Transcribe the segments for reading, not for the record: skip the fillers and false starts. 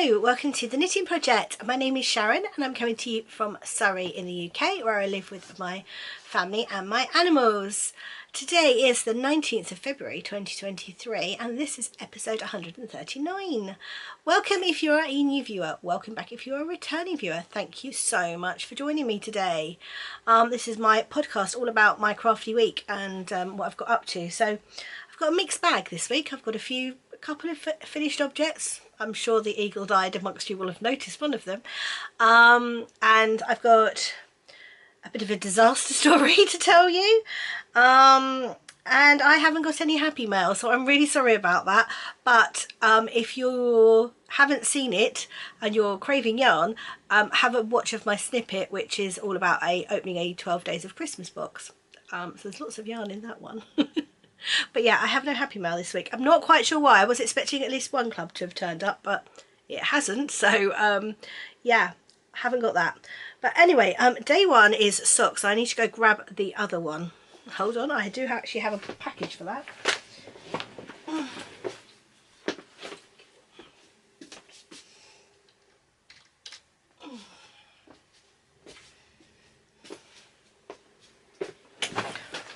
Hello, welcome to the Knitting Project. My name is Sharon and I'm coming to you from Surrey in the UK, where I live with my family and my animals. Today is the 19th of February 2023 and this is episode 139. Welcome if you're a new viewer, welcome back if you're a returning viewer. Thank you so much for joining me today. This is my podcast all about my crafty week and what I've got up to. So I've got a mixed bag this week. I've got a couple of finished objects. I'm sure the eagle-eyed amongst you will have noticed one of them. And I've got a bit of a disaster story to tell you. And I haven't got any happy mail, so I'm really sorry about that. But if you haven't seen it and you're craving yarn, have a watch of my snippet, which is all about opening a 12 Days of Christmas box. So there's lots of yarn in that one. But yeah, I have no happy mail this week. I'm not quite sure why. I was expecting at least one club to have turned up, but it hasn't. So yeah, haven't got that. But anyway, day one is socks. I need to go grab the other one. Hold on, I do actually have a package for that.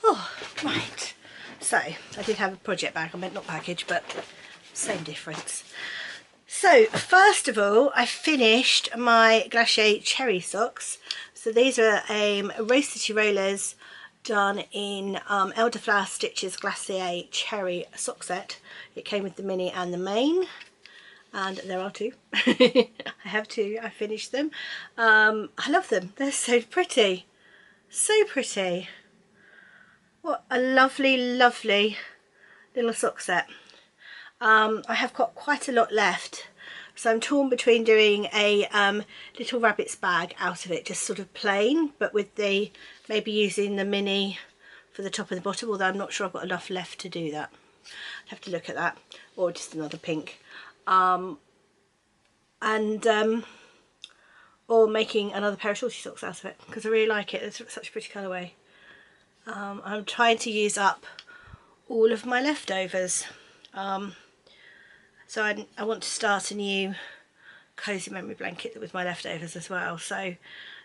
Oh, right. So, I did have a project bag, I meant not package, but same difference. So, first of all, I finished my Glacier Cherry socks. So these are Rose City Rollers done in Elderflower Stitches Glacier Cherry sock set. It came with the mini and the main, and there are two. I have two, I finished them. I love them, they're so pretty. So pretty. What a lovely, lovely little sock set. I have got quite a lot left, so I'm torn between doing a little rabbit's bag out of it, just sort of plain, but with the maybe using the mini for the top and the bottom, although I'm not sure I've got enough left to do that. I'd have to look at that, or just another pink. Or making another pair of shorty socks out of it, because I really like it. It's such a pretty colourway. I'm trying to use up all of my leftovers. So I want to start a new Cosy Memory blanket with my leftovers as well. So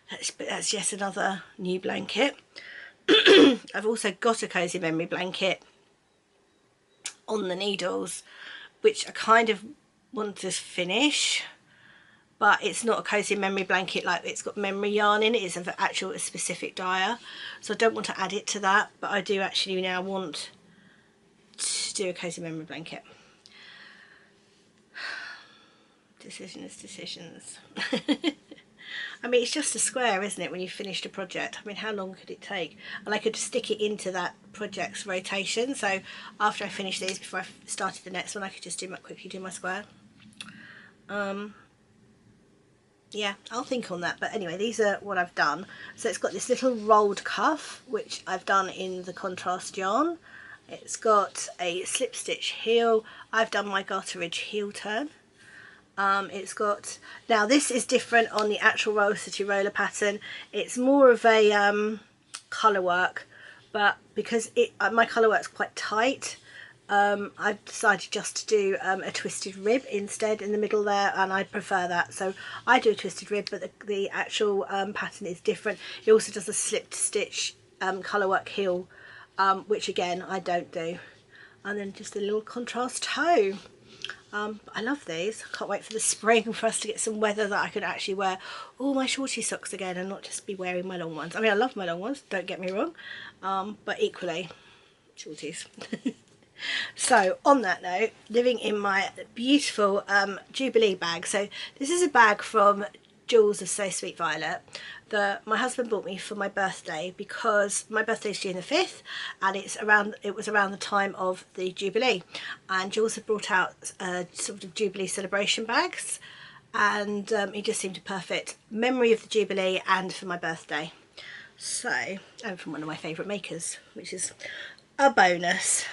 that's yet another new blanket. I've also got a Cosy Memory blanket on the needles, which I kind of want to finish. But it's not a Cosy Memory blanket, like it's got memory yarn in it, it's an actual specific dyer. So I don't want to add it to that, but I do actually now want to do a Cosy Memory blanket. Decisions. I mean, it's just a square, isn't it, when you've finished a project? I mean, how long could it take? And I could stick it into that project's rotation, so after I finish these, before I started the next one, I could just quickly do my square. Yeah, I'll think on that. But anyway, these are what I've done. So it's got this little rolled cuff, which I've done in the contrast yarn. It's got a slip stitch heel. I've done my garterage heel turn. It's got, now this is different on the actual Rose City Roller pattern. It's more of a colour work, but because my colour work's quite tight, I've decided just to do a twisted rib instead in the middle there, and I prefer that. So I do a twisted rib, but the actual pattern is different. It also does a slipped stitch colour work heel, which again I don't do. And then just a little contrast toe. I love these. I can't wait for the spring for us to get some weather that I could actually wear all my shorty socks again and not just be wearing my long ones. I mean, I love my long ones, don't get me wrong, but equally shorties. So on that note, living in my beautiful Jubilee bag. So this is a bag from Jules of So Sweet Violet that my husband bought me for my birthday, because my birthday is June the 5th and it was around the time of the Jubilee, and Jules had brought out sort of Jubilee celebration bags, and it just seemed a perfect memory of the Jubilee and for my birthday. So, and from one of my favourite makers, which is a bonus.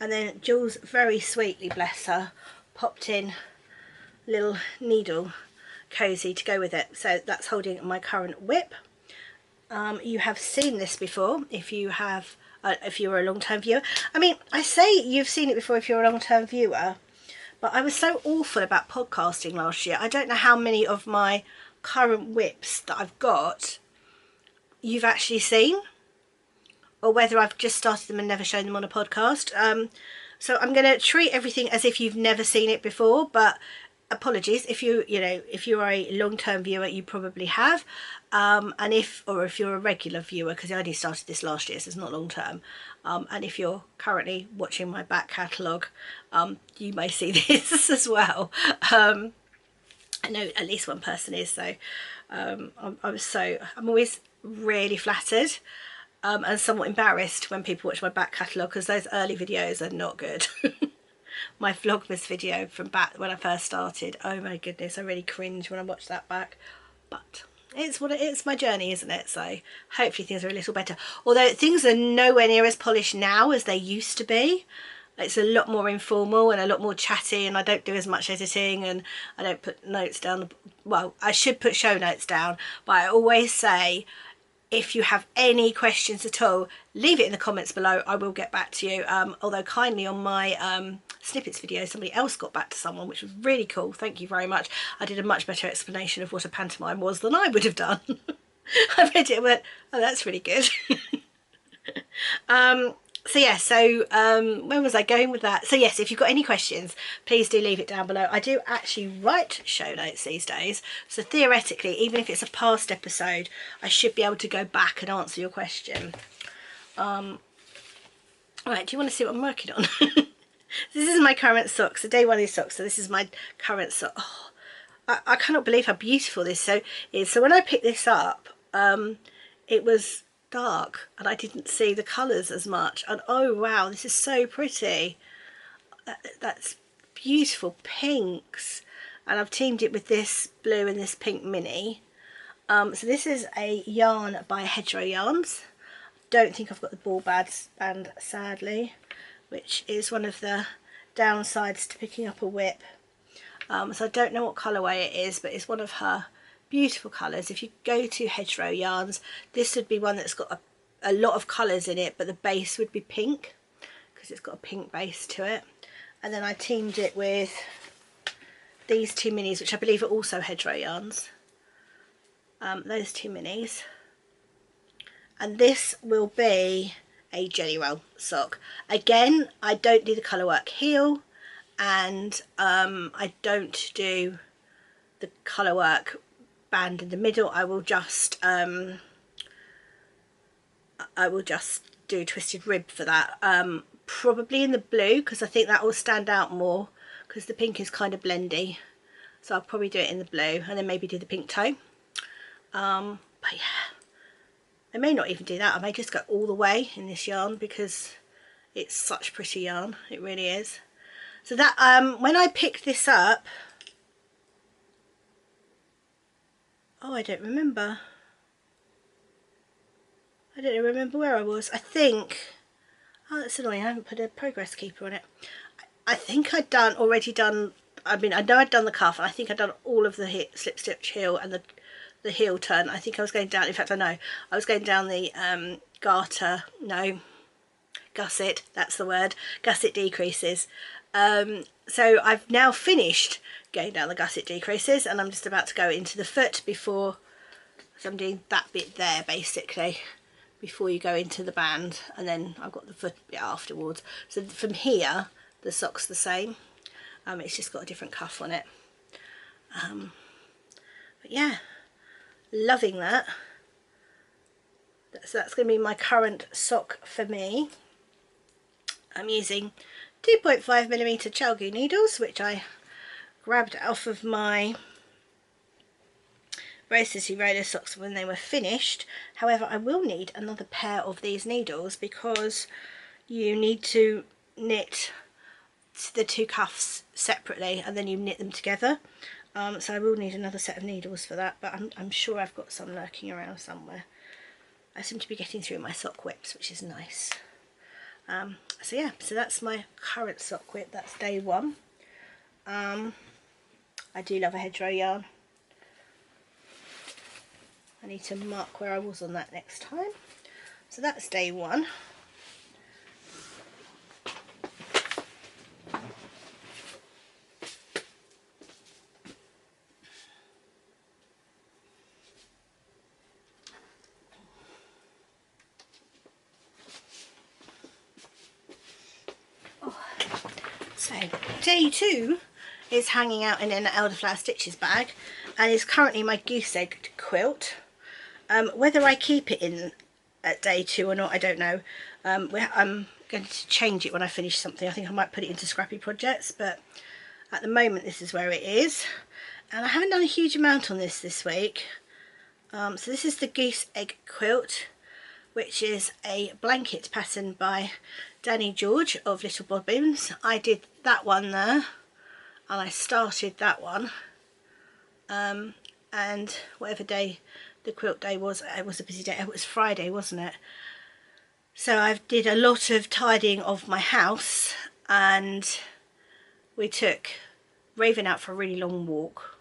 And then Jules very sweetly, bless her, popped in a little needle cozy to go with it. So that's holding my current whip. You have seen this before if you were a long-term viewer. I mean, I say you've seen it before if you're a long-term viewer, But I was so awful about podcasting last year. I don't know how many of my current whips that I've got you've actually seen, or whether I've just started them and never shown them on a podcast. So I'm going to treat everything as if you've never seen it before, but apologies if if you're a long-term viewer, you probably have, and if you're a regular viewer, because I only started this last year, so it's not long-term, and if you're currently watching my back catalogue, you may see this as well. I know at least one person is, so I'm always really flattered and somewhat embarrassed when people watch my back catalogue, because those early videos are not good. My Vlogmas video from back when I first started, oh my goodness, I really cringe when I watch that back. But it's my journey, isn't it? So hopefully things are a little better, although things are nowhere near as polished now as they used to be. It's a lot more informal and a lot more chatty, and I don't do as much editing, and I don't put notes down. Well, I should put show notes down, but I always say, if you have any questions at all, leave it in the comments below. I will get back to you. Although kindly on my snippets video, somebody else got back to someone, which was really cool. Thank you very much. I did a much better explanation of what a pantomime was than I would have done. I read it and went, oh, that's really good. So yeah, where was I going with that? So yes, if you've got any questions, please do leave it down below. I do actually write show notes these days, so theoretically, even if it's a past episode, I should be able to go back and answer your question. Right, do you want to see what I'm working on? This is my current sock, so day one is socks, so this is my current sock. Oh, I cannot believe how beautiful this is. So when I picked this up, it was dark and I didn't see the colours as much, and oh wow, this is so pretty. That's beautiful pinks, and I've teamed it with this blue and this pink mini. So this is a yarn by Hedgerow Yarns. Don't think I've got the ball band sadly, which is one of the downsides to picking up a whip. So I don't know what colourway it is, but it's one of her beautiful colours. If you go to Hedgerow Yarns, this would be one that's got a lot of colours in it, but the base would be pink because it's got a pink base to it. And then I teamed it with these two minis, which I believe are also Hedgerow Yarns. Those two minis. And this will be a jelly roll sock. Again, I don't do the colour work heel, and I don't do the colour work band in the middle. I will just do twisted rib for that, probably in the blue, because I think that will stand out more, because the pink is kind of blendy, so I'll probably do it in the blue and then maybe do the pink toe. But yeah, I may not even do that. I may just go all the way in this yarn because it's such pretty yarn, it really is. So that when I picked this up, oh, I don't remember. I don't remember where I was. I think, oh, that's annoying, I haven't put a progress keeper on it. I think I'd already done, I mean, I know I'd done the cuff, and I think I'd done all of the slip stitch heel and the heel turn. I think I was going down, in fact I know, I was going down the garter, no, gusset, that's the word, gusset decreases. So I've now finished going down the gusset decreases, and I'm just about to go into the foot before, so I'm doing that bit there basically before you go into the band, and then I've got the foot bit afterwards. So from here the sock's the same, it's just got a different cuff on it. But yeah, loving that. So that's going to be my current sock for me. I'm using 2.5mm chalgu needles, which I grabbed off of my Rose City roller socks when they were finished. However, I will need another pair of these needles because you need to knit the two cuffs separately and then you knit them together. So I will need another set of needles for that, but I'm sure I've got some lurking around somewhere. I seem to be getting through my sock whips, which is nice. So yeah, so that's my current sock whip. That's day one. I do love a Hedgerow yarn. I need to mark where I was on that next time. So that's day one. day 2 is hanging out in an elderflower stitches bag and is currently my goose egg quilt. Whether I keep it in at day 2 or not, I don't know. I'm going to change it when I finish something. I think I might put it into Scrappy projects, but at the moment this is where it is. And I haven't done a huge amount on this week. So this is the goose egg quilt, which is a blanket pattern by Danny George of Little Bobbins. I did that one there, and I started that one. And whatever day the quilt day was, it was a busy day. It was Friday, wasn't it? So I did a lot of tidying of my house, and we took Raven out for a really long walk,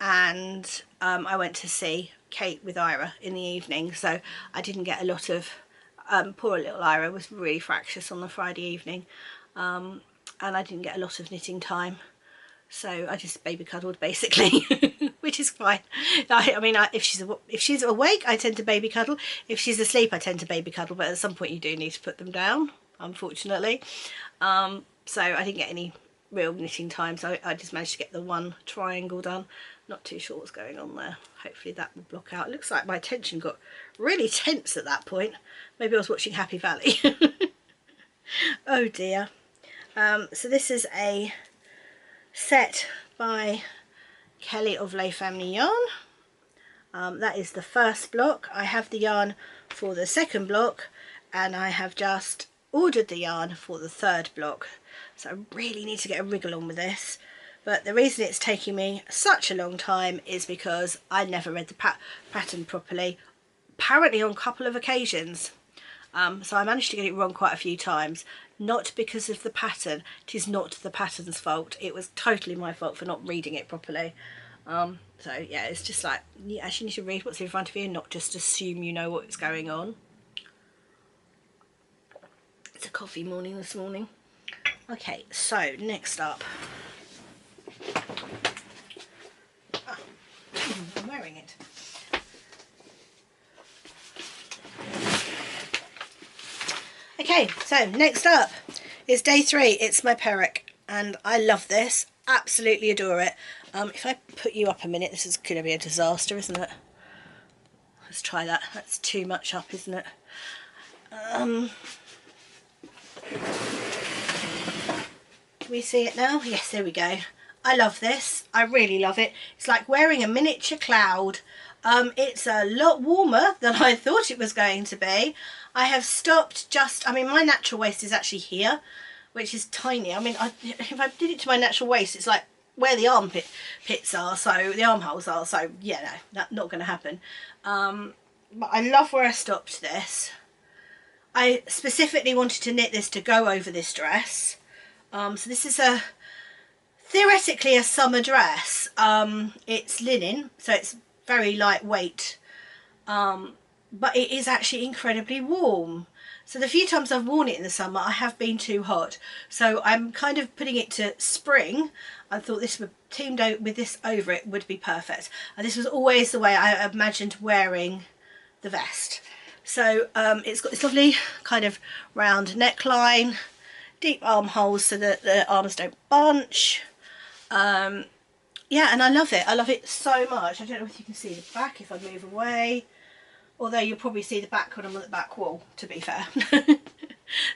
and I went to see Kate with Ira in the evening, so I didn't get a lot of poor little Ira was really fractious on the Friday evening, and I didn't get a lot of knitting time, so I just baby cuddled basically. Which is fine. I mean, if she's awake, I tend to baby cuddle. If she's asleep, I tend to baby cuddle, but at some point you do need to put them down, unfortunately. So I didn't get any real knitting time, so I just managed to get the one triangle done. Not too sure what's going on there. Hopefully that will block out. It looks like my attention got really tense at that point. Maybe I was watching Happy Valley. Oh dear. So this is a set by Kelly of Lay Family Yarn. That is the first block. I have the yarn for the second block, and I have just ordered the yarn for the third block. So I really need to get a wriggle on with this. But the reason it's taking me such a long time is because I never read the pattern properly, apparently on a couple of occasions. So I managed to get it wrong quite a few times, not because of the pattern. It is not the pattern's fault. It was totally my fault for not reading it properly. So yeah, it's just like, you actually need to read what's in front of you and not just assume you know what's going on. It's a coffee morning this morning. Okay, so next up. I'm wearing it. Okay, so next up is day 3. It's my Perrick, and I love this. Absolutely adore it. If I put you up a minute, this is going to be a disaster, isn't it? Let's try that. That's too much up, isn't it? Can we see it now? Yes, there we go. I love this. I really love it. It's like wearing a miniature cloud. It's a lot warmer than I thought it was going to be. I have stopped I mean, my natural waist is actually here, which is tiny. I mean, if I did it to my natural waist, it's like where the armpits are, so the armholes are, so yeah, no, that's not going to happen. But I love where I stopped this. I specifically wanted to knit this to go over this dress. So this is theoretically a summer dress. It's linen, so it's very lightweight, but it is actually incredibly warm. So the few times I've worn it in the summer, I have been too hot. So I'm kind of putting it to spring. I thought this would, teamed with this over it, would be perfect. And this was always the way I imagined wearing the vest. So it's got this lovely kind of round neckline, deep armholes so that the arms don't bunch. Yeah, and I love it. I love it so much. I don't know if you can see the back if I move away. Although you'll probably see the back when I'm on the back wall, to be fair.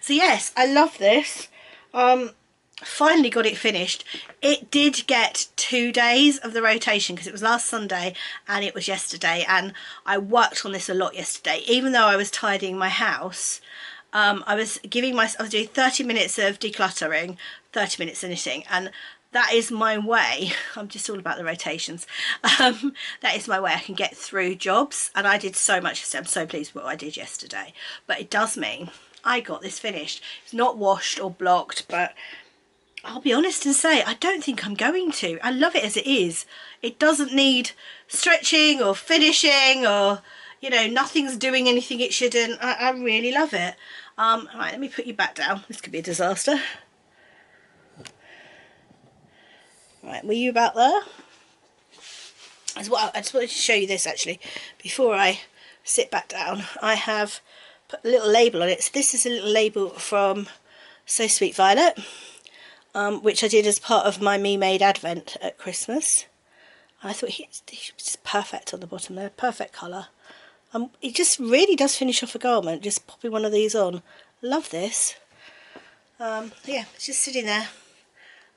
So yes, I love this. Finally got it finished. It did get 2 days of the rotation because it was last Sunday and it was yesterday, and I worked on this a lot yesterday. Even though I was tidying my house, I was doing 30 minutes of decluttering, 30 minutes of knitting, and that is my way. I'm just all about the rotations. That is my way I can get through jobs, and I did so much yesterday. I'm so pleased with what I did yesterday, but it does mean I got this finished. It's not washed or blocked, but I'll be honest and say I don't think I'm going to. I love it as it is. It doesn't need stretching or finishing, or, you know, nothing's doing anything it shouldn't. I really love it. Right, let me put you back down. This could be a disaster. Right, were you about there? I just wanted to show you this actually before I sit back down. I have put a little label on it. So this is a little label from So Sweet Violet. which I did as part of my Me Made Advent at Christmas. I thought he was just perfect on the bottom there, perfect colour. It just really does finish off a garment, just popping one of these on. Love this. Yeah, it's just sitting there.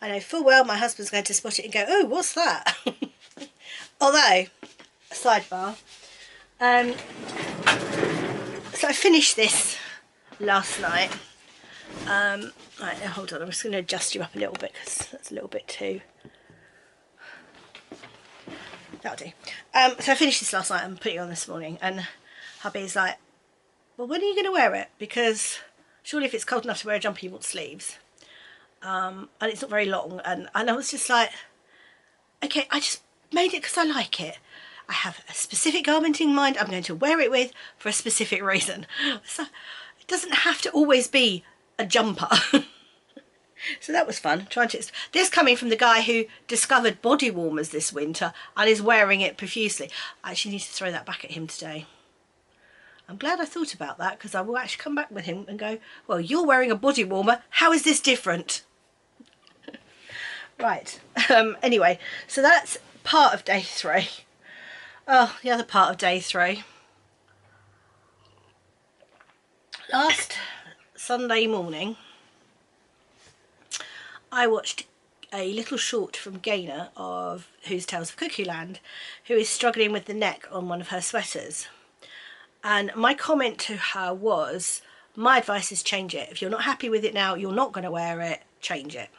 I know full well my husband's going to spot it and go, oh, what's that? Although, sidebar, so I finished this last night. Right, now hold on, I'm just going to adjust you up a little bit because that's a little bit too... That'll do. So I finished this last night and put it on this morning, and hubby's like, well, when are you going to wear it? Because surely if it's cold enough to wear a jumper you want sleeves. And it's not very long, and I was just like, okay, I just made it because I like it. I have a specific garment in mind I'm going to wear it with for a specific reason. So it doesn't have to always be a jumper. So that was fun, trying to... This coming from the guy who discovered body warmers this winter and is wearing it profusely. I actually need to throw that back at him today. I'm glad I thought about that, because I will actually come back with him and go, well, you're wearing a body warmer, how is this different? Right, anyway, so that's part of day 3. Oh, the other part of day 3. Last Sunday morning, I watched a little short from Gaynor of Whose Tales of Cuckoo Land, who is struggling with the neck on one of her sweaters. And my comment to her was, my advice is change it. If you're not happy with it now, you're not going to wear it, change it.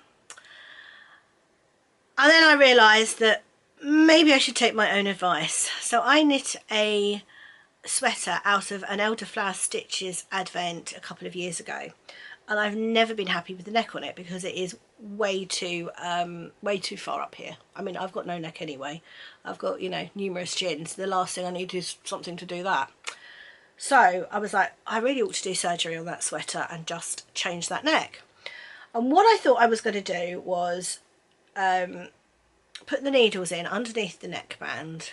And then I realised that maybe I should take my own advice. So I knit a sweater out of an Elderflower Stitches Advent a couple of years ago. And I've never been happy with the neck on it because it is way too far up here. I mean, I've got no neck anyway. I've got, you know, numerous chins. The last thing I need is something to do that. So I was like, I really ought to do surgery on that sweater and just change that neck. And what I thought I was going to do was put the needles in underneath the neckband,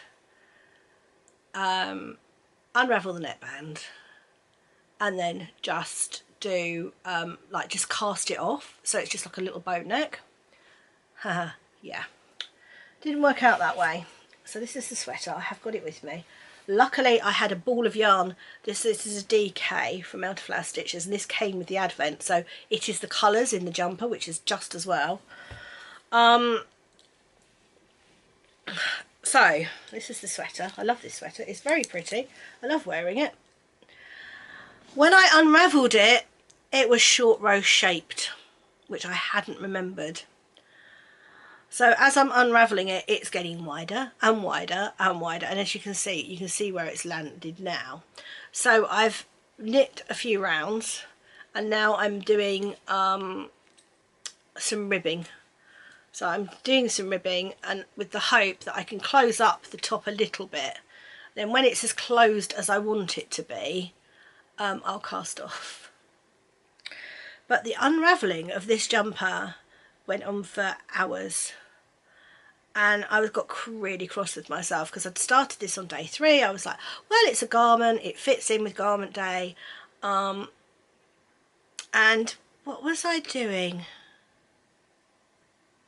unravel the neckband, and then just do like just cast it off so it's just like a little boat neck. Yeah, didn't work out that way. So this is the sweater. I have got it with me. Luckily I had a ball of yarn. This is a DK from Elderflower Stitches, and this came with the Advent, so it is the colours in the jumper, which is just as well. So this is the sweater. I love this sweater. It's very pretty. I love wearing it. When I unravelled it, it was short row shaped, which I hadn't remembered. So as I'm unravelling it, it's getting wider and wider and wider. And as you can see where it's landed now. So I've knit a few rounds, and now I'm doing some ribbing. So I'm doing some ribbing, and with the hope that I can close up the top a little bit. Then when it's as closed as I want it to be, I'll cast off. But the unravelling of this jumper went on for hours, and I got really cross with myself because I'd started this on day 3. I was like, well, it's a garment, it fits in with garment day, and what was I doing?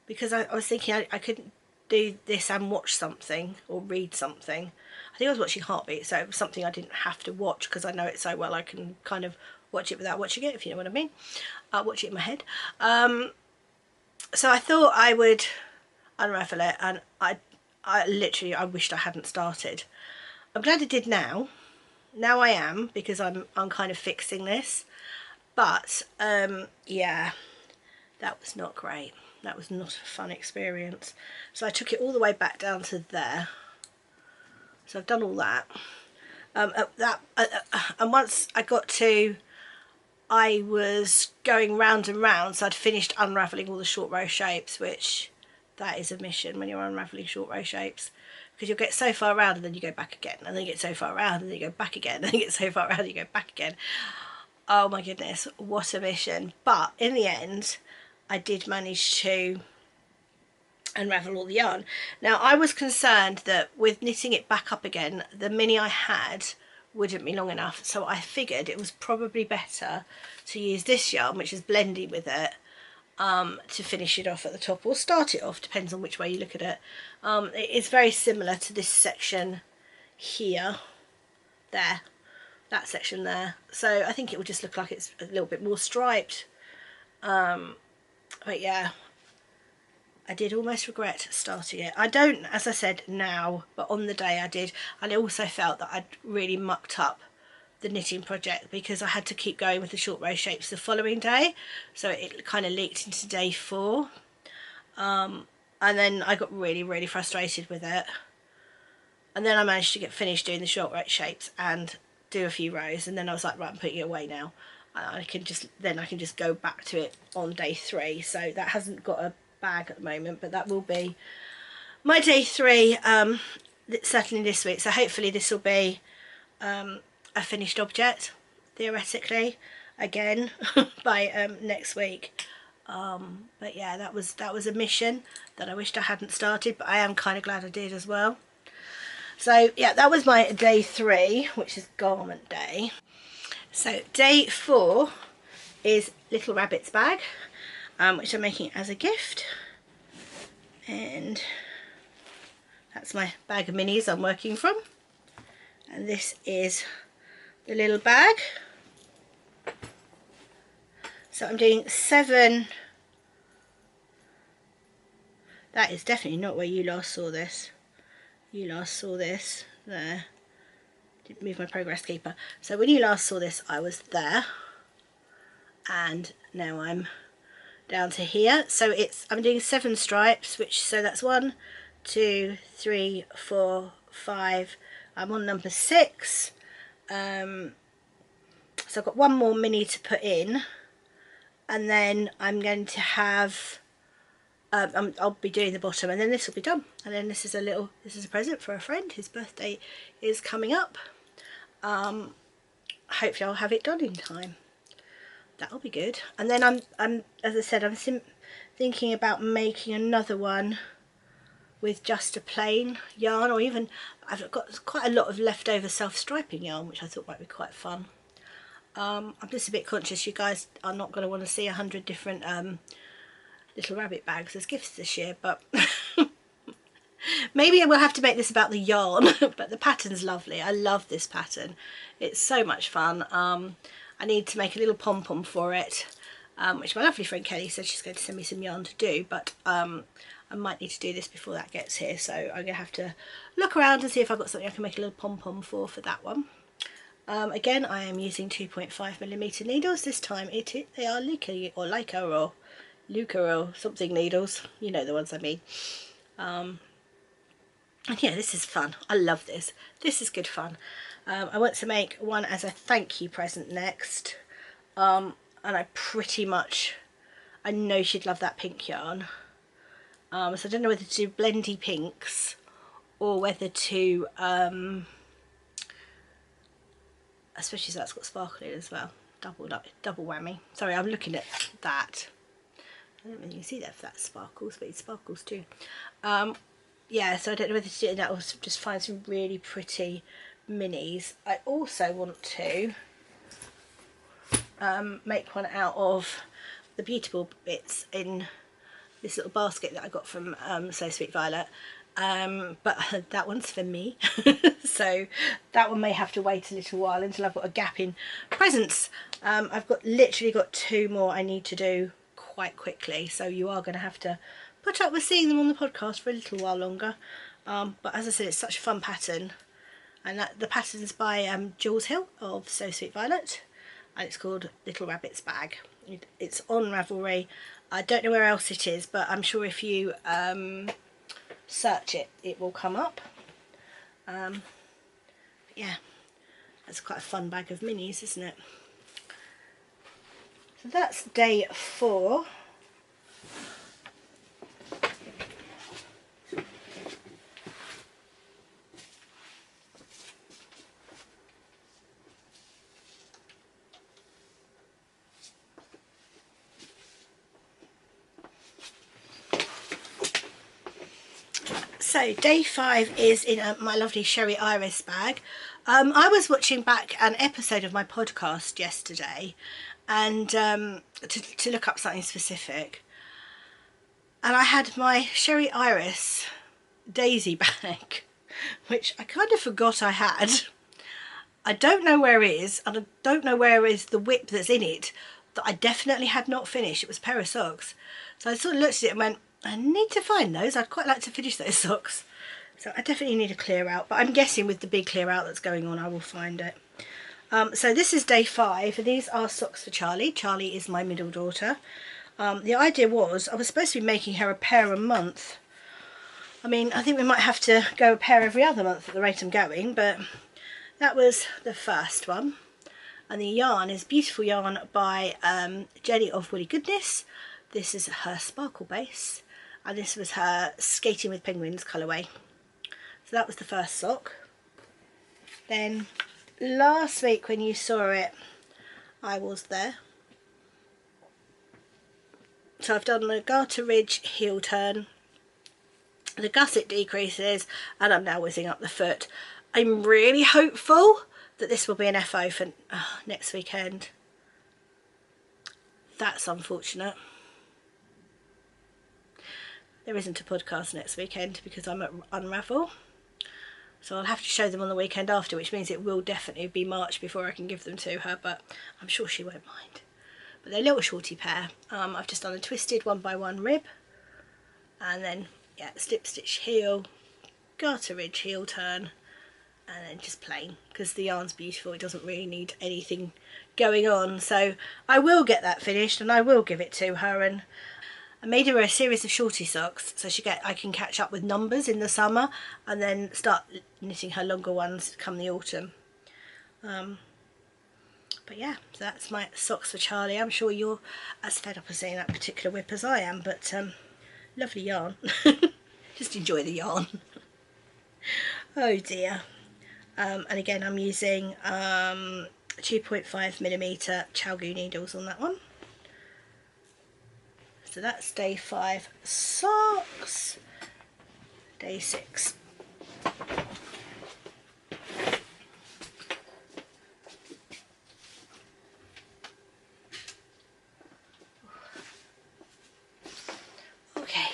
Because I was thinking I couldn't do this and watch something or read something. I think I was watching Heartbeat, so it was something I didn't have to watch because I know it so well I can kind of watch it without watching it, if you know what I mean. I'll watch it in my head. So I thought I would unravel it, and I literally wished I hadn't started. I'm glad I did now. Now I am, because I'm kind of fixing this. But yeah, that was not great. That was not a fun experience. So I took it all the way back down to there. So I've done all that. And once I got to, I was going round and round, so I'd finished unravelling all the short row shapes, which that is a mission when you're unravelling short row shapes, because you'll get so far around and then you go back again, and then you get so far around and then you go back again, and then you get so far around and you go back again. Oh my goodness, what a mission. But in the end, I did manage to unravel all the yarn. Now I was concerned that with knitting it back up again, the mini I had wouldn't be long enough, so I figured it was probably better to use this yarn, which is blendy with it, to finish it off at the top, or start it off, depends on which way you look at it. It is very similar to this section here, there, that section there, so I think it will just look like it's a little bit more striped. But yeah, I did almost regret starting it. I don't, as I said, now, but on the day I did. And I also felt that I'd really mucked up the knitting project because I had to keep going with the short row shapes the following day, so it kind of leaked into day 4, and then I got really frustrated with it, and then I managed to get finished doing the short row shapes and do a few rows, and then I was like, right, I'm putting it away now. I can just go back to it on day 3. So that hasn't got a bag at the moment, but that will be my day 3, certainly this week. So hopefully this will be a finished object, theoretically, again by next week. But yeah, that was a mission that I wished I hadn't started, but I am kind of glad I did as well. So yeah, that was my day 3, which is garment day. So day 4 is Little Rabbit's bag, which I'm making as a gift, and that's my bag of minis I'm working from, and this is the little bag. So I'm doing 7. That is definitely not where you last saw this. You last saw this there. Didn't move my progress keeper. So when you last saw this, I was there, and now I'm down to here. So I'm doing 7 stripes, so that's 1, 2, 3, 4, 5. I'm on number 6. So I've got 1 more mini to put in, and then I'm going to have I'll be doing the bottom, and then this will be done, and then this is a present for a friend. His birthday is coming up. Hopefully I'll have it done in time. That'll be good. And then I'm as I said, I'm thinking about making another one with just a plain yarn, or even I've got quite a lot of leftover self-striping yarn, which I thought might be quite fun. I'm just a bit conscious you guys are not going to want to see 100 different Little Rabbit bags as gifts this year, but maybe I will have to make this about the yarn. But the pattern's lovely. I love this pattern. It's so much fun. I need to make a little pom-pom for it, which my lovely friend Kelly said she's going to send me some yarn to do, but I might need to do this before that gets here, so I'm going to have to look around and see if I've got something I can make a little pom-pom for that one. Again, I am using 2.5mm needles. This time they are Leica or something needles, you know the ones I mean. And yeah, this is fun. I love this. This is good fun. I want to make one as a thank you present next, and I know she'd love that pink yarn, so I don't know whether to do blendy pinks or whether to especially so that's got sparkle in as well, double whammy. Sorry, I'm looking at that. I don't really see that if that sparkles, but it sparkles too. Yeah, so I don't know whether to do that or just find some really pretty minis. I also want to make one out of the Beautiful bits in this little basket that I got from So Sweet Violet, but that one's for me. So that one may have to wait a little while until I've got a gap in presents. I've literally got 2 more I need to do quite quickly, so you are going to have to put up with seeing them on the podcast for a little while longer. But as I said, it's such a fun pattern, and the pattern's by Jules Hill of So Sweet Violet, and it's called Little Rabbit's Bag. It's on Ravelry. I don't know where else it is, but I'm sure if you search it will come up. Yeah, that's quite a fun bag of minis, isn't it? So that's day 4. So day 5 is in my lovely Sherry Iris bag. I was watching back an episode of my podcast yesterday, and to look up something specific, and I had my Sherry Iris daisy bag, which I kind of forgot I had. I don't know where it is, and I don't know where is the whip that's in it that I definitely had not finished. It was a pair of socks. So I sort of looked at it and went, I need to find those. I'd quite like to finish those socks. So I definitely need a clear out, but I'm guessing with the big clear out that's going on, I will find it. So this is day 5, and these are socks for Charlie. Charlie is my middle daughter. The idea was I was supposed to be making her a pair a month. I mean, I think we might have to go a pair every other month at the rate I'm going, but that was the first one. And the yarn is beautiful yarn by Jenny of Woolly Goodness. This is her sparkle base, and this was her Skating with Penguins colourway. So that was the first sock. Then last week when you saw it, I was there. So I've done the garter ridge heel turn, the gusset decreases, and I'm now whizzing up the foot. I'm really hopeful that this will be an FO for next weekend. That's unfortunate. There isn't a podcast next weekend because I'm at Unravel. So I'll have to show them on the weekend after, which means it will definitely be March before I can give them to her, but I'm sure she won't mind. But they're a little shorty pair. I've just done a twisted 1x1 rib, and then, yeah, slip stitch heel, garter ridge heel turn, and then just plain, because the yarn's beautiful. It doesn't really need anything going on. So I will get that finished and I will give it to her, and I made her a series of shorty socks so I can catch up with numbers in the summer and then start knitting her longer ones come the autumn. But yeah, so that's my socks for Charlie. I'm sure you're as fed up of seeing that particular whip as I am, but lovely yarn. Just enjoy the yarn. Oh dear. And again, I'm using 2.5mm Chalgu needles on that one. So that's day 5 socks. Day 6. Okay.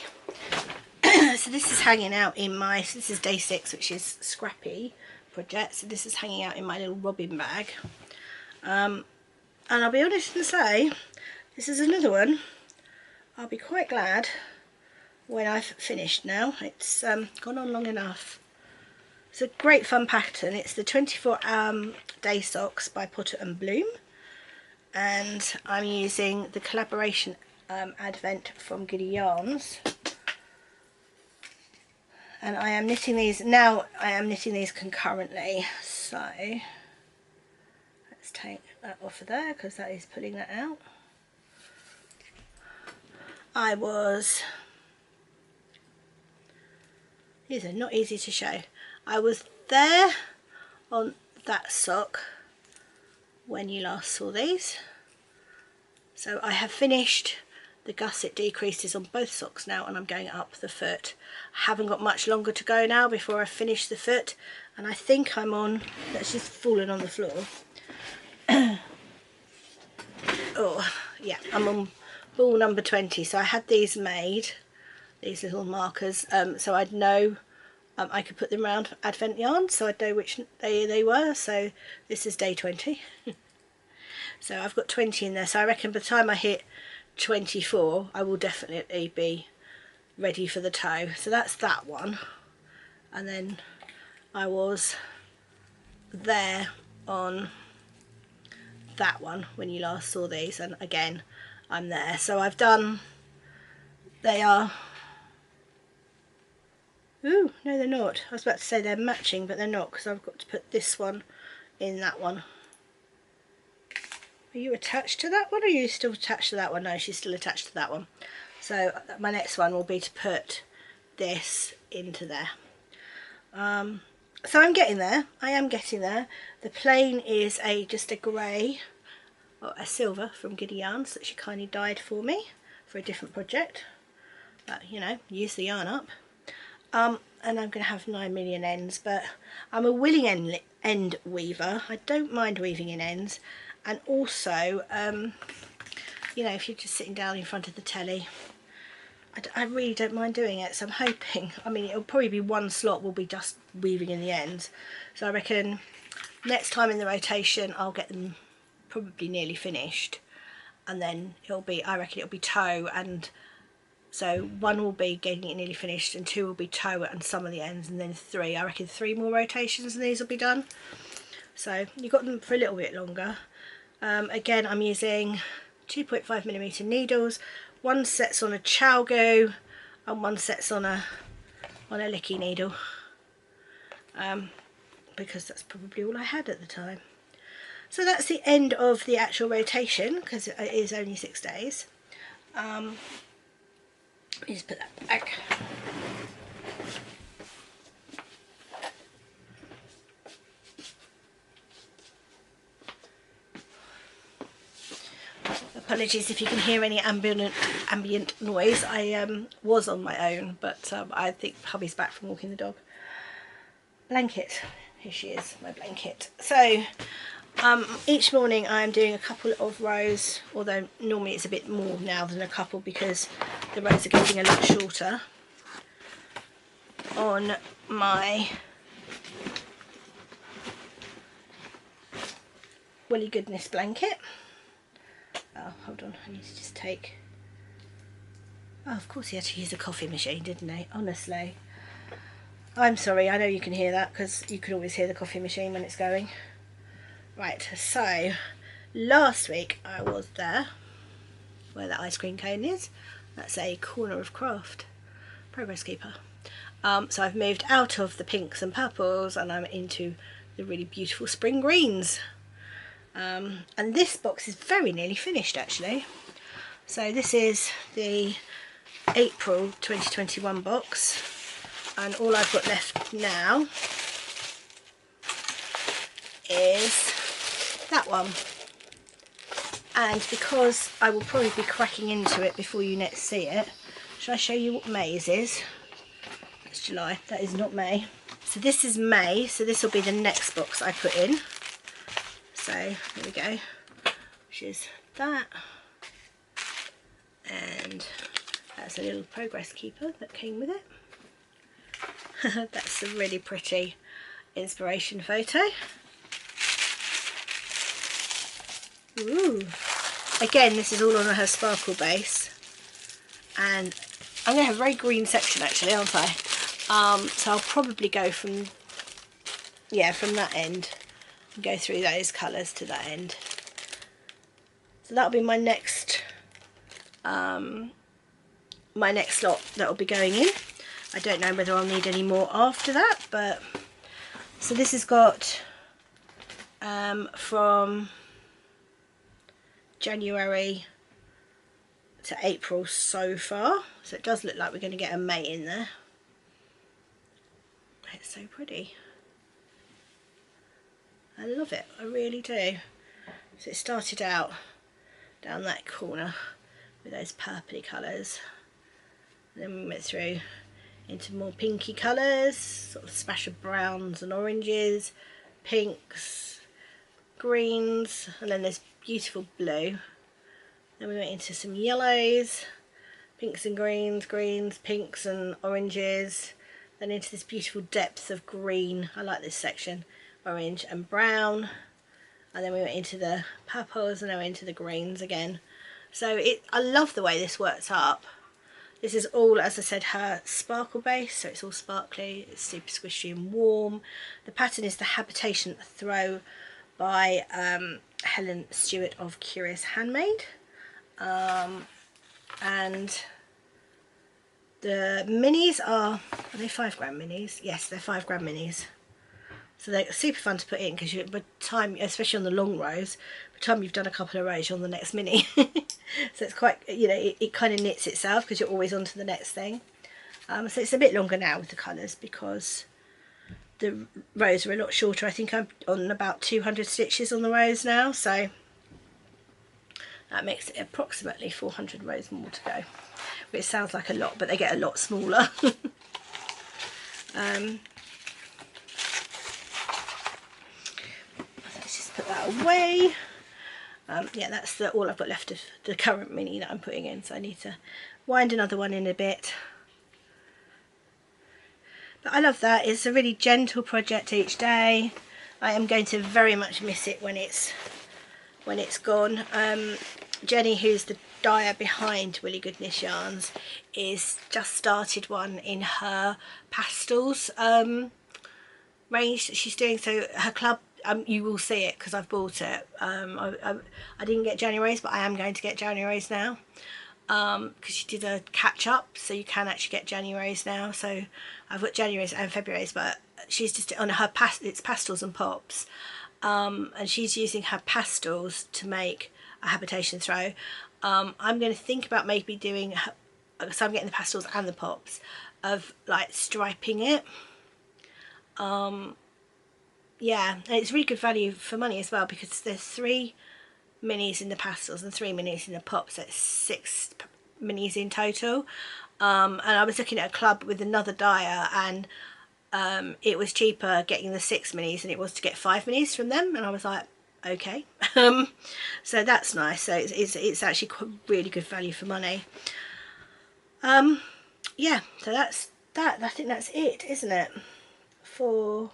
So this is hanging out in my, this is day 6, which is Scrappy project. So this is hanging out in my little robin bag. And I'll be honest and say, this is another one I'll be quite glad when I've finished now. It's gone on long enough. It's a great fun pattern. It's the 24 day socks by Potter and Bloom, and I'm using the collaboration advent from Giddy Yarns, and I am knitting these now. I am knitting these concurrently, so let's take that off of there because that is pulling that out. These are not easy to show. I was there on that sock when you last saw these. So I have finished the gusset decreases on both socks now, and I'm going up the foot. I haven't got much longer to go now before I finish the foot, and I think I'm on, that's just fallen on the floor. Oh yeah, I'm on ball number 20. So I had these made, these little markers, so I'd know I could put them around advent yarn, so I'd know which day they were. So this is day 20. So I've got 20 in there, so I reckon by the time I hit 24 I will definitely be ready for the toe. So that's that one, and then I was there on that one when you last saw these, and again I'm there. So I've done, they are, ooh, no they're not. I was about to say they're matching, but they're not, because I've got to put this one in that one. Are you attached to that one, or are you still attached to that one? No, she's still attached to that one. So my next one will be to put this into there. So I'm getting there. I am getting there. The plain is just a grey, or a silver from Giddy Yarns that she kindly dyed for me for a different project. But you know, use the yarn up. And I'm going to have 9 million ends, but I'm a willing end weaver. I don't mind weaving in ends. And also, you know, if you're just sitting down in front of the telly, I really don't mind doing it, so I'm hoping, I mean, it'll probably be one slot will be just weaving in the ends, so I reckon next time in the rotation I'll get them probably nearly finished, and then it'll be, I reckon it'll be toe, and so one will be getting it nearly finished and two will be toe and some of the ends, and then three, I reckon 3 more rotations and these will be done. So you've got them for a little bit longer. Again, I'm using 2.5mm needles. One set's on a Chalgo and one set's on a licky needle, because that's probably all I had at the time. So that's the end of the actual rotation, because it is only 6 days. Let me just put that back. Apologies if you can hear any ambient noise. I was on my own, but I think hubby's back from walking the dog. Blanket, here she is, my blanket. So each morning I'm doing a couple of rows, although normally it's a bit more now than a couple because the rows are getting a lot shorter, on my Woolly Goodness blanket. Oh, hold on, I need to just take... Oh, of course he had to use a coffee machine, didn't he? Honestly. I'm sorry, I know you can hear that because you can always hear the coffee machine when it's going. Right, so last week I was there where the ice cream cone is. That's a corner of craft. Progress keeper. So I've moved out of the pinks and purples and I'm into the really beautiful spring greens. And this box is very nearly finished actually. So this is the April 2021 box, and all I've got left now is that one. And because I will probably be cracking into it before you next see it, shall I show you what May's is? That's July, that is not May. So this is May, so this will be the next box I put in. So there we go, which is that, and that's a little progress keeper that came with it. That's a really pretty inspiration photo. Ooh. Again, this is all on her sparkle base, and I'm going to have a very green section actually, aren't I? So I'll probably go from that end and go through those colours to that end. So that'll be my next slot that'll be going in. I don't know whether I'll need any more after that, but so this has got from January to April so far, so it does look like we're going to get a May in there. It's so pretty. I love it, I really do. So it started out down that corner with those purpley colours, and then we went through into more pinky colours, sort of splash of browns and oranges, pinks, greens, and then this beautiful blue. Then we went into some yellows, pinks and greens, pinks and oranges, then into this beautiful depth of green. I like this section, orange and brown, and then we went into the purples and then into the greens again. So I love the way this works up. This is all, as I said, her sparkle base, so it's all sparkly, it's super squishy and warm. The pattern is the Habitation Throw by Helen Stewart of Curious Handmade. And the minis are they 5-gram minis? Yes, they're 5-gram minis. So they're super fun to put in because by the time, especially on the long rows, by the time you've done a couple of rows, you're on the next mini. So it's quite, you know, it kind of knits itself because you're always on to the next thing. So it's a bit longer now with the colours because the rows are a lot shorter. I think I'm on about 200 stitches on the rows now, so that makes it approximately 400 rows more to go, which sounds like a lot, but they get a lot smaller. Let's just put that away. Yeah, that's all I've got left of the current mini that I'm putting in, so I need to wind another one in a bit. But I love that. It's a really gentle project each day. I am going to very much miss it when it's gone. Jenny, who's the dyer behind Willy Goodness Yarns, is just started one in her pastels range that she's doing. So her club, you will see it because I've bought it. I didn't get January's, but I am going to get January's now, because she did a catch up, so you can actually get January's now. So I've got January's and February's, but she's just on her it's pastels and pops, and she's using her pastels to make a habitation throw. I'm going to think about maybe doing, so I'm getting the pastels and the pops, of like striping it. Yeah, and it's really good value for money as well, because there's 3 minis in the pastels and 3 minis in the pops, so it's 6 minis in total. And I was looking at a club with another dyer, and it was cheaper getting the 6 minis than it was to get 5 minis from them, and I was like, okay. So that's nice. So it's actually really good value for money. Yeah, so that's that. I think that's it, isn't it, for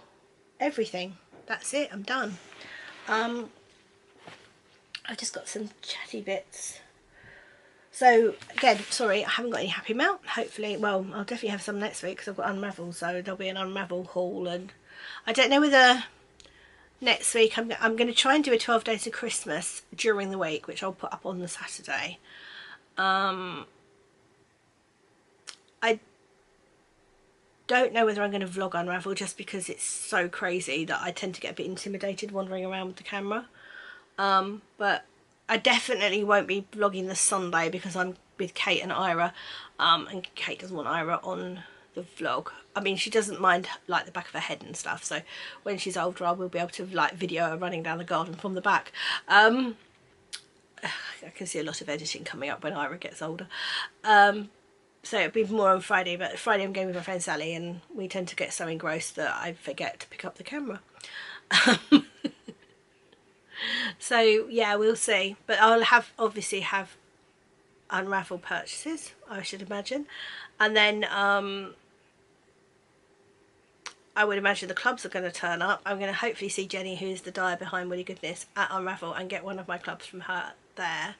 everything? That's it, I'm done. I've just got some chatty bits. So again, sorry, I haven't got any Happy Mail. Hopefully, well, I'll definitely have some next week because I've got Unravel, so there'll be an Unravel haul. And I don't know whether next week I'm going to try and do a 12 days of Christmas during the week, which I'll put up on the Saturday. I don't know whether I'm going to vlog Unravel, just because it's so crazy that I tend to get a bit intimidated wandering around with the camera. But I definitely won't be vlogging the Sunday because I'm with Kate and Ira, and Kate doesn't want Ira on the vlog. I mean, she doesn't mind like the back of her head and stuff, so when she's older I will be able to like video her running down the garden from the back. I can see a lot of editing coming up when Ira gets older. So it'll be more on Friday, but Friday I'm going with my friend Sally, and we tend to get so engrossed that I forget to pick up the camera. So yeah, we'll see, but I'll obviously have Unravel purchases, I should imagine, and then I would imagine the clubs are going to turn up. I'm going to hopefully see Jenny, who's the dyer behind Willy Goodness, at Unravel, and get one of my clubs from her there.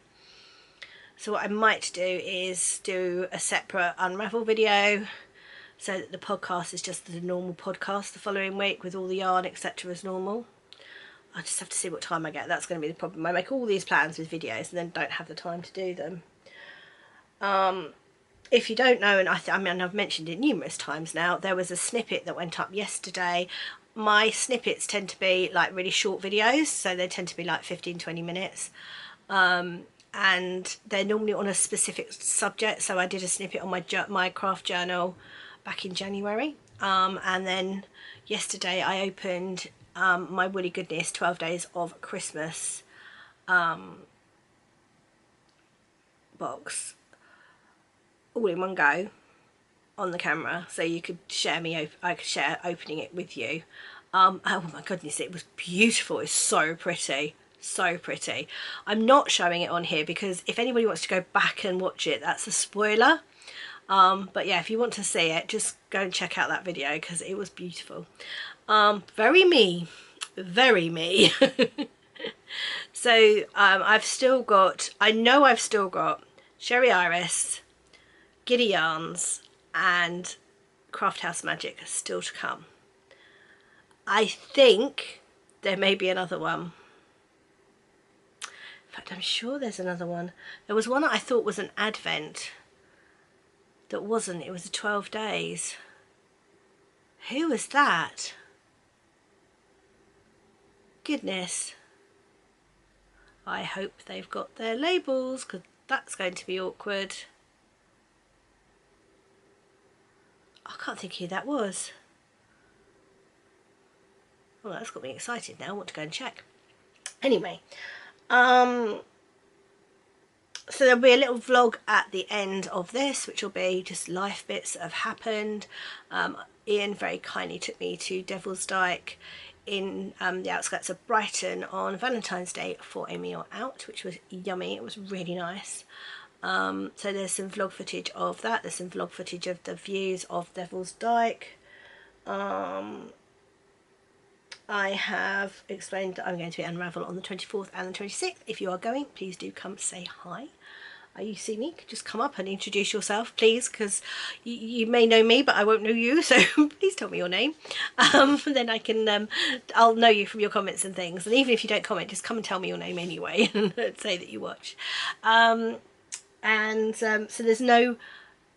So what I might do is do a separate Unravel video, so that the podcast is just the normal podcast the following week with all the yarn etc as normal. I just have to see what time I get. That's going to be the problem. I make all these plans with videos and then don't have the time to do them. If you don't know, and I mean I've mentioned it numerous times now, there was a snippet that went up yesterday. My snippets tend to be like really short videos, so they tend to be like 15-20 minutes. And they're normally on a specific subject. So I did a snippet on my craft journal back in January, and then yesterday I opened my Willy Goodness 12 Days of Christmas box all in one go on the camera, so you could share I could share opening it with you. Oh my goodness, it was beautiful. It's so pretty. So pretty. I'm not showing it on here because if anybody wants to go back and watch it, that's a spoiler. But yeah, if you want to see it, just go and check out that video because it was beautiful. Very me. So I've still got, I know I've still got Sherry Iris, Giddy Yarns and Craft House Magic still to come. I think there may be another one. In fact, I'm sure there's another one. There was one that I thought was an advent that wasn't. It was a 12 days. Who was that? Goodness. I hope they've got their labels because that's going to be awkward. I can't think who that was. Well, that's got me excited now. I want to go and check. Anyway, so there'll be a little vlog at the end of this, which will be just life bits that have happened. Ian very kindly took me to Devil's Dyke in the outskirts of Brighton on Valentine's Day for a meal out, which was yummy. It was really nice. So there's some vlog footage of that. There's some vlog footage of the views of Devil's Dyke. I have explained that I'm going to be at Unravel on the 24th and the 26th. If you are going, please do come say hi. You see me, just come up and introduce yourself, please, because you may know me, but I won't know you, so please tell me your name. Then I can, I'll know you from your comments and things. And even if you don't comment, just come and tell me your name anyway and say that you watch. So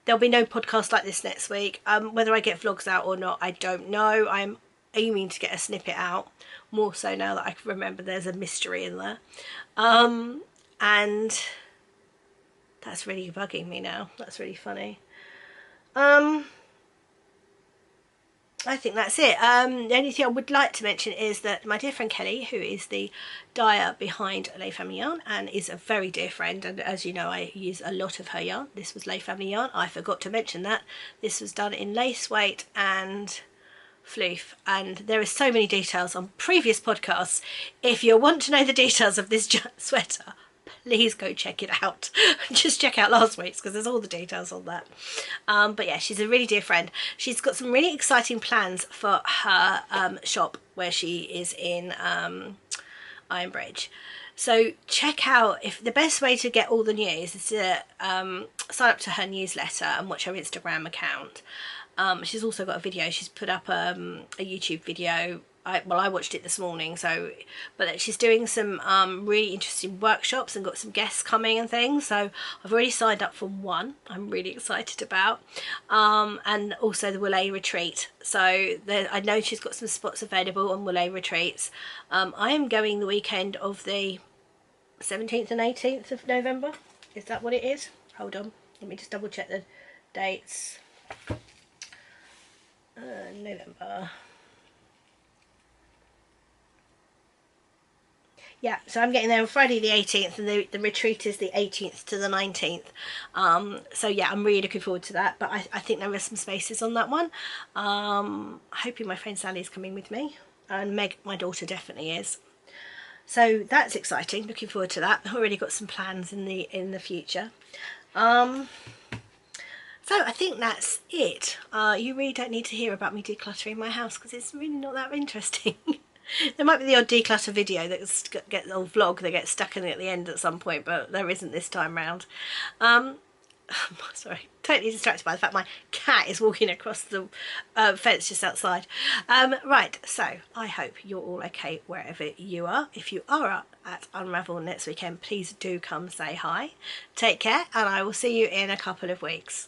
there'll be no podcast like this next week. Whether I get vlogs out or not, I don't know. I'm aiming to get a snippet out, more so now that I can remember there's a mystery in there. And that's really bugging me now. That's really funny. I think that's it. The only thing I would like to mention is that my dear friend Kelly, who is the dyer behind Les Family Yarn and is a very dear friend, and as you know I use a lot of her yarn. This was Les Family Yarn. I forgot to mention that. This was done in lace weight and floof, and there is so many details on previous podcasts. If you want to know the details of this sweater, please go check it out. Just check out last week's because there's all the details on that. But yeah, she's a really dear friend. She's got some really exciting plans for her shop where she is in Ironbridge. So check out, if the best way to get all the news is to sign up to her newsletter and watch her Instagram account. She's also got a video. She's put up a YouTube video. I watched it this morning, but she's doing some really interesting workshops and got some guests coming and things, so I've already signed up for one I'm really excited about, and also the Woolay retreat. So I know she's got some spots available on Woolay retreats. I am going the weekend of the 17th and 18th of November. Is that what it is? Hold on, let me just double check the dates. November. Yeah, so I'm getting there on Friday the 18th, and the retreat is the 18th to the 19th. So yeah, I'm really looking forward to that, but I think there are some spaces on that one. Hoping my friend Sally's coming with me, and Meg, my daughter, definitely is. So that's exciting, looking forward to that. I've already got some plans in the future. So I think that's it. You really don't need to hear about me decluttering my house because it's really not that interesting. There might be the odd declutter video that gets an old vlog that gets stuck in at the end at some point, but there isn't this time round. Sorry, totally distracted by the fact my cat is walking across the fence just outside. Right, so I hope you're all okay wherever you are. If you are up at Unravel next weekend, please do come say hi. Take care, and I will see you in a couple of weeks.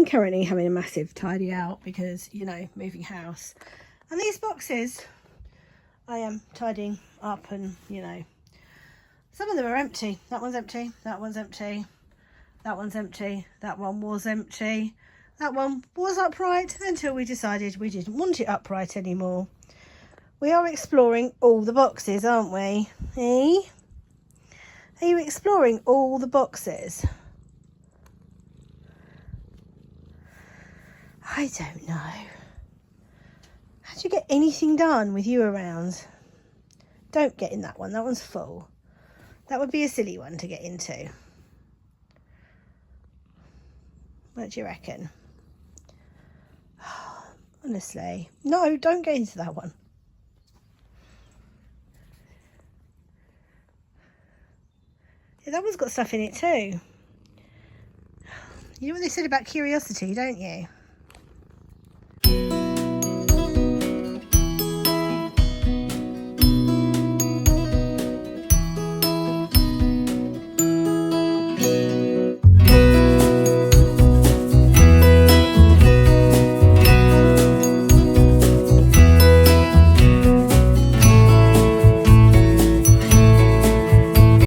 am currently having a massive tidy out because, you know, moving house. And these boxes I am tidying up, and, you know, some of them are empty. That one's empty, that one's empty, that one's empty, that one was empty, that one was upright until we decided we didn't want it upright anymore. We are exploring all the boxes, aren't we? Eh? Are you exploring all the boxes? I don't know. How do you get anything done with you around? Don't get in that one. That one's full. That would be a silly one to get into. What do you reckon? Honestly. No, don't get into that one. Yeah, that one's got stuff in it too. You know what they said about curiosity, don't you?